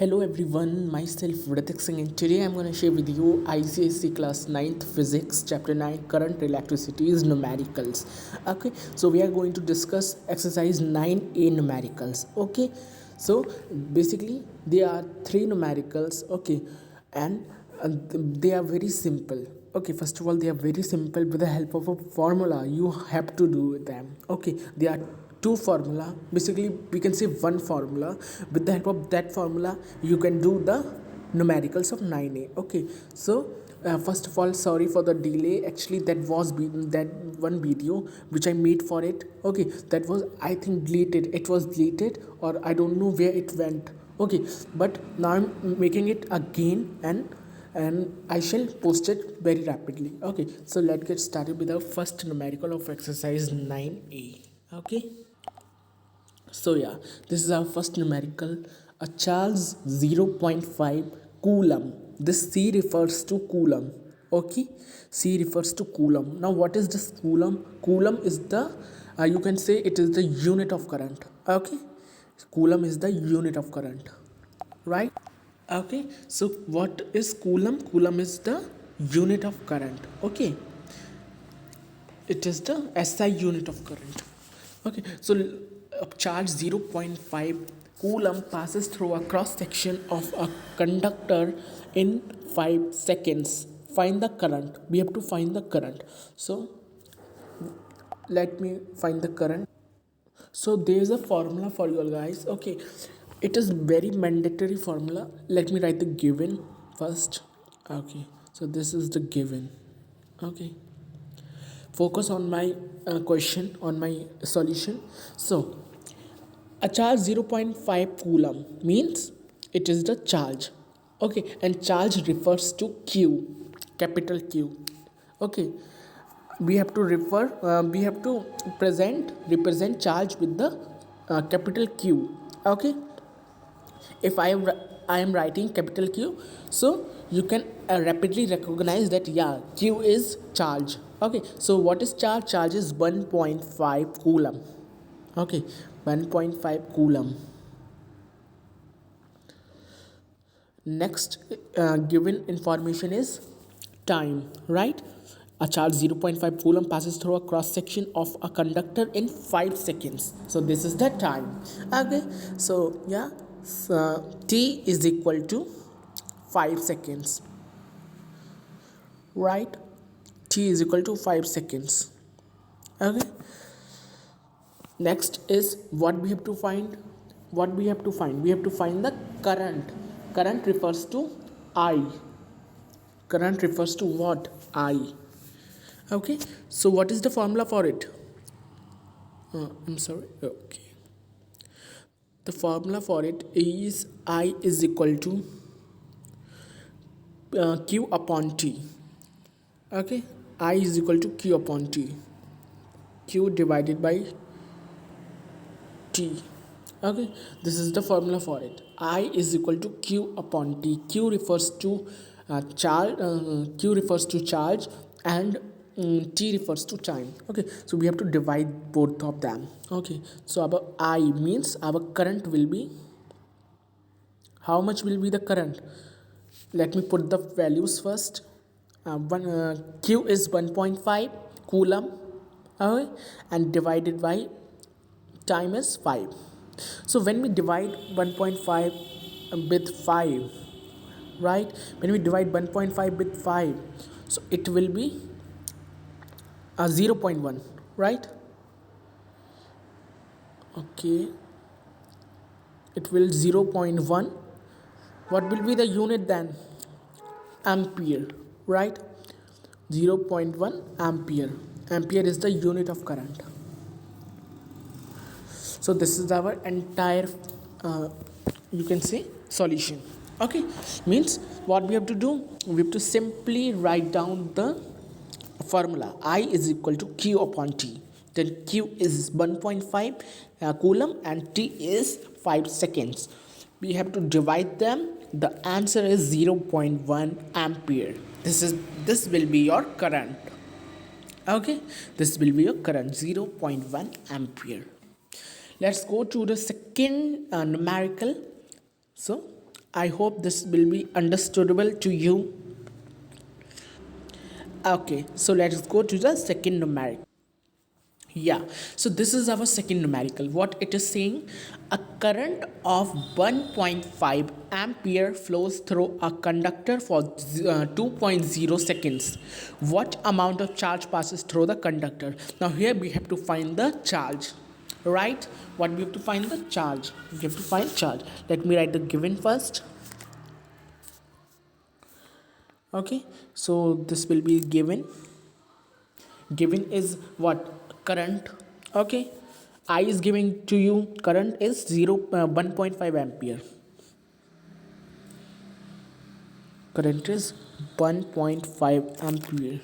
Hello everyone, myself Ritik Singh and today I'm going to share with you ICSE class 9th physics chapter 9 current electricities numericals. Okay, so we are going to discuss exercise 9a numericals. Okay, so basically there are three numericals. Okay, and they are very simple. Okay, first of all they are very simple. With the help of a formula you have to do them. Okay, they are two formula, basically we can say one formula. With the help of that formula you can do the numericals of 9a. Okay, so first of all, sorry for the delay. Actually that one video which I made for it. Okay, that was, I think, deleted. It was deleted or I don't know where it went. Okay, but now I'm making it again, and I shall post it very rapidly. Okay, so let's get started with our first numerical of exercise 9a. Okay, so yeah, this is our first numerical. A charge 0.5 coulomb. This C refers to coulomb. Okay, C refers to coulomb. Now what is this coulomb? Coulomb is the you can say it is the unit of current. Okay, coulomb is the unit of current, right? Okay, so what is coulomb? Coulomb is the unit of current. Okay, it is the SI unit of current. Okay, so a charge 0.5 coulomb passes through a cross section of a conductor in 5 seconds. Find the current. We have to find the current. So let me find the current. So there is a formula for you all guys. Okay, it is very mandatory formula. Let me write the given first. Okay, so this is the given. Okay, focus on my question, on my solution. So a charge 0.5 coulomb means it is the charge. Okay, and charge refers to Q, capital Q. Okay, we have to we have to represent charge with the capital Q. Okay, if I am writing capital Q, so you can rapidly recognize that yeah, Q is charge. Okay, so what is charge? Charge is 1.5 coulomb. Okay, 1.5 coulomb. Next given information is time, right? A charge 0.5 coulomb passes through a cross section of a conductor in 5 seconds. So this is the time. Okay, so yeah, so t is equal to 5 seconds, right? T is equal to 5 seconds. Okay, next is what we have to find. We have to find the current. Current refers to I. Current refers to what? I. Okay, so what is the formula for it? I'm sorry. Okay, the formula for it is I is equal to Q upon T. Okay, I is equal to Q upon T. Q divided by T. Okay, this is the formula for it. I is equal to Q upon T. Q refers to charge. Q refers to charge, and T refers to time. Okay, so we have to divide both of them. Okay, so our I means our current will be, how much will be the current? Let me put the values first. Q is 1.5 coulomb. Okay, and divided by time is 5. So when we divide 1.5 with 5, right? When we divide 1.5 with 5, so it will be 0.1, right? Okay, it will 0.1. What will be the unit then? Ampere, right? 0.1 ampere. Ampere is the unit of current. So this is our entire you can say solution. Okay, means what we have to do, we have to simply write down the formula. I is equal to Q upon T. Then Q is 1.5 coulomb and T is 5 seconds. We have to divide them. The answer is 0.1 ampere. This will be your current. Okay, this will be your current, 0.1 ampere. Let's go to the second numerical. So I hope this will be understandable to you. Okay, so let's go to the second numeric. Yeah, so this is our second numerical. What it is saying, a current of 1.5 ampere flows through a conductor for 2.0 seconds. What amount of charge passes through the conductor? Now here we have to find the charge, right? What we have to find the charge? We have to find charge. Let me write the given first. Okay, so this will be given is what? Current. Okay, I is giving to you current is 1.5 ampere. Current is 1.5 ampere.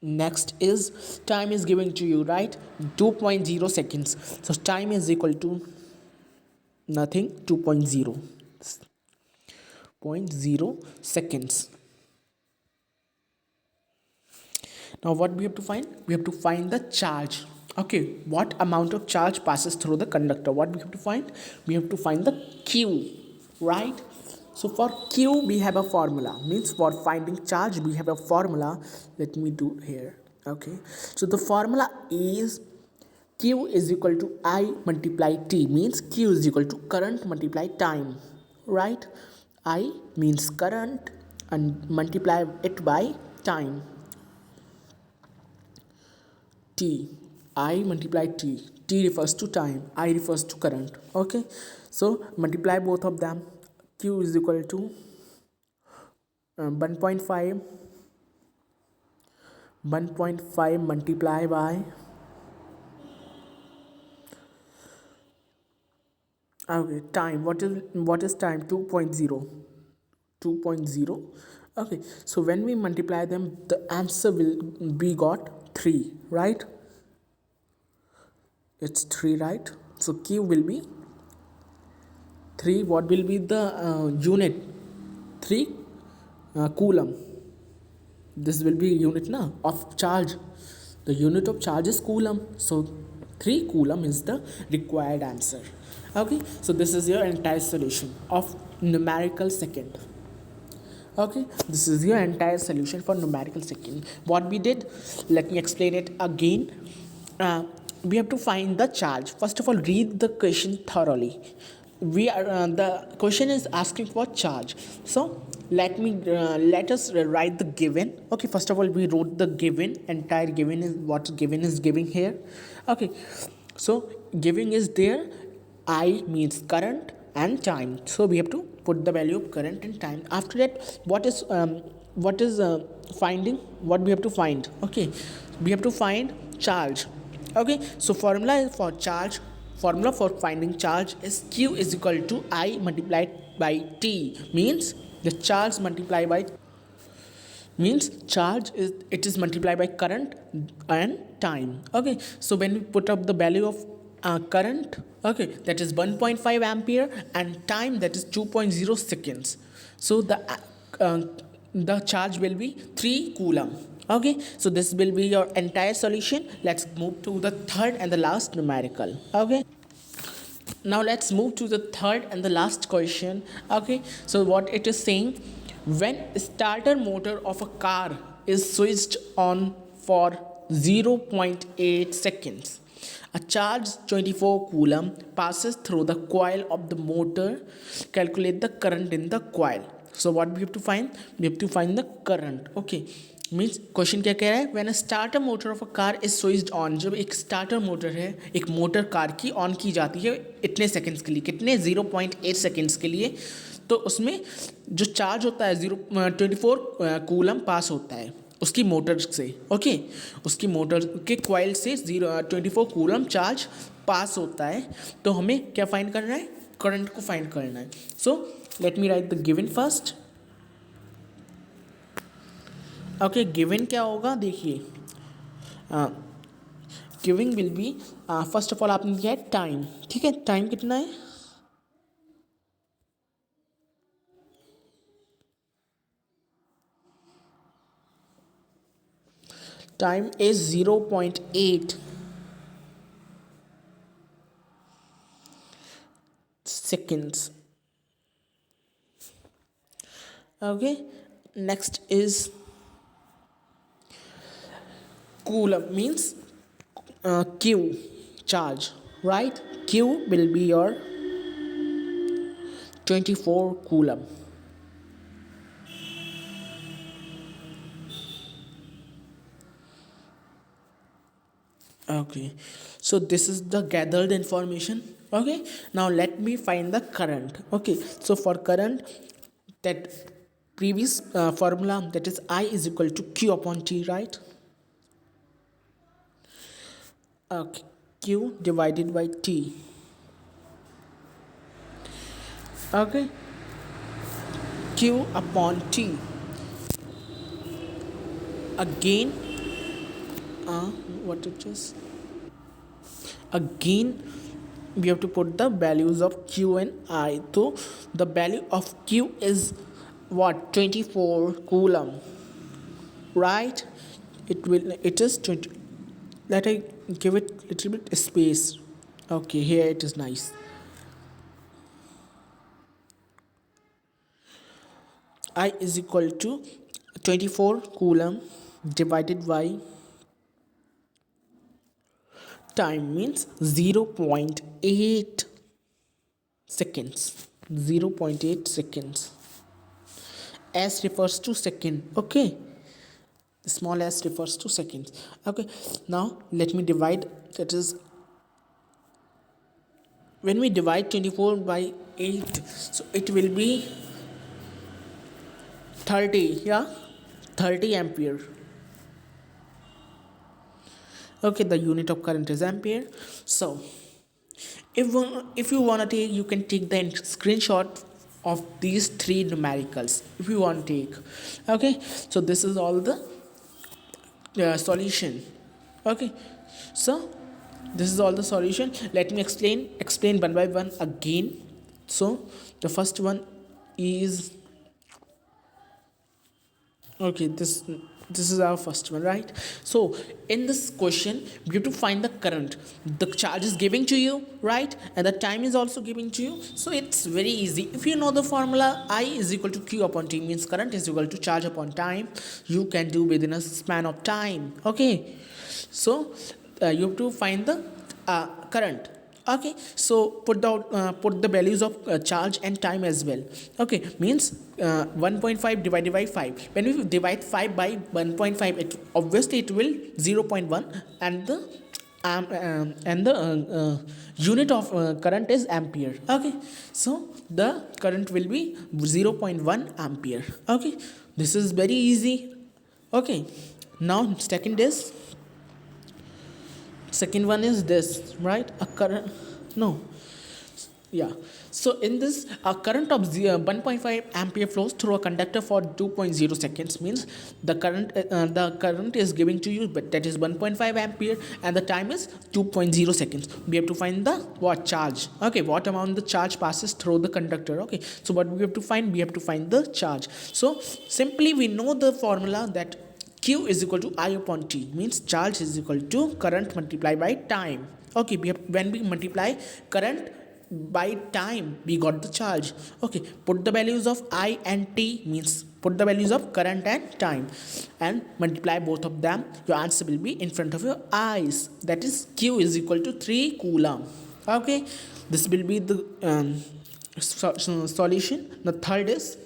Next is time is given to you, right? 2.0 seconds. So time is equal to nothing, 2.0 seconds. Now what we have to find? We have to find the charge. Okay, what amount of charge passes through the conductor? What we have to find? We have to find the Q, right? So for Q we have a formula. Means for finding charge we have a formula. Let me do here. Okay, so the formula is Q is equal to I multiply T. Means Q is equal to current multiply time, right? I means current and multiply it by time. T, I multiply T. T refers to time, I refers to current. Okay, so multiply both of them. Q is equal to 1.5 multiply by, okay, time. What is time? 2.0. 2.0. Okay, so when we multiply them the answer will be got 3, right? It's 3, right? So Q will be 3. What will be the unit? 3 coulomb. This will be unit na of charge. The unit of charge is coulomb, so 3 coulomb is the required answer. Okay, so this is your entire solution of numerical second. Okay, this is your entire solution for numerical second. What we did, let me explain it again. We have to find the charge. First of all, read the question thoroughly. We are the question is asking for charge, so let us write the given. Okay, first of all we wrote the given. Entire given is what given is giving here. Okay, so giving is there. I means current and time, so we have to put the value of current and time. After that, what is finding? What we have to find? Okay, we have to find charge. Okay, so formula for charge, formula for finding charge is Q is equal to I multiplied by T. Means the charge multiplied by, means charge is, it is multiplied by current and time. Okay, so when we put up the value of current, okay, that is 1.5 ampere, and time, that is 2.0 seconds. So the charge will be 3 coulomb. Okay, so this will be your entire solution. Let's move to the third and the last numerical. Okay, now let's move to the third and the last question. Okay, so what it is saying, when starter motor of a car is switched on for 0.8 seconds, a charge 24 coulomb passes through the coil of the motor. Calculate the current in the coil. So what we have to find? We have to find the current. Okay, means question क्या कह रहा है, when a starter motor of a car is switched on. जब एक starter motor है, एक motor car की on की जाती है इतने सेकंड्स के लिए, कितने 0.8 सेकंड्स के लिए, तो उसमें जो चार्ज होता है 24 कूलम पास होता है उसकी मोटर से. ओके, उसकी मोटर के कॉइल से 24 कूलम चार्ज पास होता है. तो हमें क्या फाइंड करना है? करंट को फाइंड करना है. So let me right the given first. Okay, given क्या होगा देखिए, giving will be, first of all आपने दिया है टाइम. ठीक है, टाइम कितना है? Time is 0.8. seconds. Okay, next is coulomb, means q, charge, right? Q will be your 24 coulomb. Okay, so this is the gathered information. Okay, now let me find the current. Okay, so for current, that previous formula, that is I is equal to q upon t, right? Okay, q divided by t. Okay, q upon t. Again, what it is? Again, we have to put the values of q and I. So the value of q is what? 24 coulomb, right? It is 20. Let I give it little bit space. Okay, here it is nice. I is equal to 24 coulomb divided by time, means 0.8 seconds. 0.8 seconds. S refers to second. Okay, small s refers to seconds. Okay, now let me divide. That is, when we divide 24 by 8, so it will be 30. Yeah, 30 ampere. Okay, the unit of current is ampere. So if you want to take, you can take the screenshot of these three numericals if you want to take. Okay, so this is all the solution. Okay, so this is all the solution. Let me explain one by one again. So the first one is, okay, this is our first one, right? So in this question, we have to find the current. The charge is giving to you, right? And the time is also giving to you. So it's very easy. If you know the formula, I is equal to q upon t, means current is equal to charge upon time. You can do within a span of time. Okay, so you have to find the current. Okay, so put the values of charge and time as well. Okay, means 1.5 divided by 5. When we divide 5 by 1.5, it obviously it will 0.1, and the unit of current is ampere. Okay, so the current will be 0.1 ampere. Okay, this is very easy. Okay, now second one is this, right? A current, no, yeah. So in this, a current of 1.5 ampere flows through a conductor for 2.0 seconds, means the current is giving to you, but that is 1.5 ampere, and the time is 2.0 seconds. We have to find the what charge. Okay, what amount the charge passes through the conductor. Okay, so what we have to find? We have to find the charge. So simply we know the formula that q is equal to I upon t, means charge is equal to current multiplied by time. Okay, when we multiply current by time, we got the charge. Okay, put the values of I and t, means put the values of current and time, and multiply both of them. Your answer will be in front of your eyes. That is q is equal to 3 coulomb. Okay, this will be the solution. The third is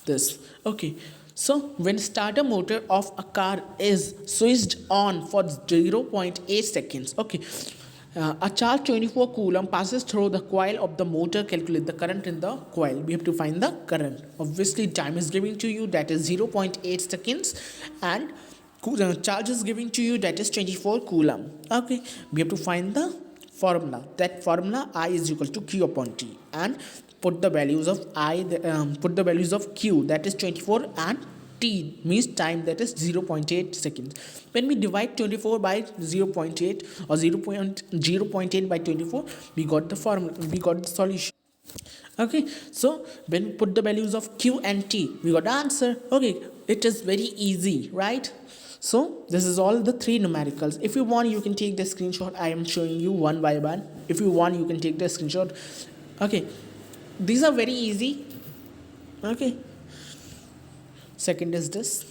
this. Okay, so when starter motor of a car is switched on for 0.8 seconds, okay, a charge 24 coulomb passes through the coil of the motor. Calculate the current in the coil. We have to find the current. Obviously time is giving to you, that is 0.8 seconds, and charge is giving to you, that is 24 coulomb. Okay, we have to find the formula. That formula, I is equal to q upon t, and put the values of put the values of q, that is 24, and t means time, that is 0.8 seconds. When we divide 24 by 0.8 or 0.8 by 24, we got the formula, we got the solution. Okay, so when we put the values of q and t, we got the answer. Okay, it is very easy, right? So this is all the three numericals. If you want, you can take the screenshot. I am showing you one by one. If you want, you can take the screenshot. Okay, these are very easy. Okay, second is this,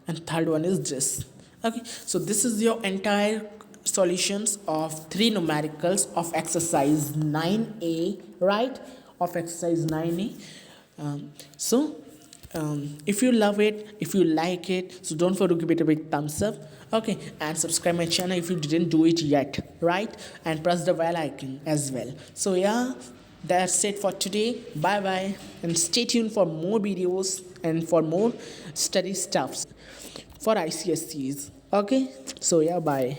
and third one is this. Okay, so this is your entire solutions of three numericals of exercise 9a, right? Of exercise 9a. So if you love it, if you like it, so don't forget to give it a big thumbs up. Okay, and subscribe my channel if you didn't do it yet, right? And press the bell icon as well. So yeah, that's it for today. Bye bye, and stay tuned for more videos and for more study stuffs for ICSCs. Okay, so yeah, bye.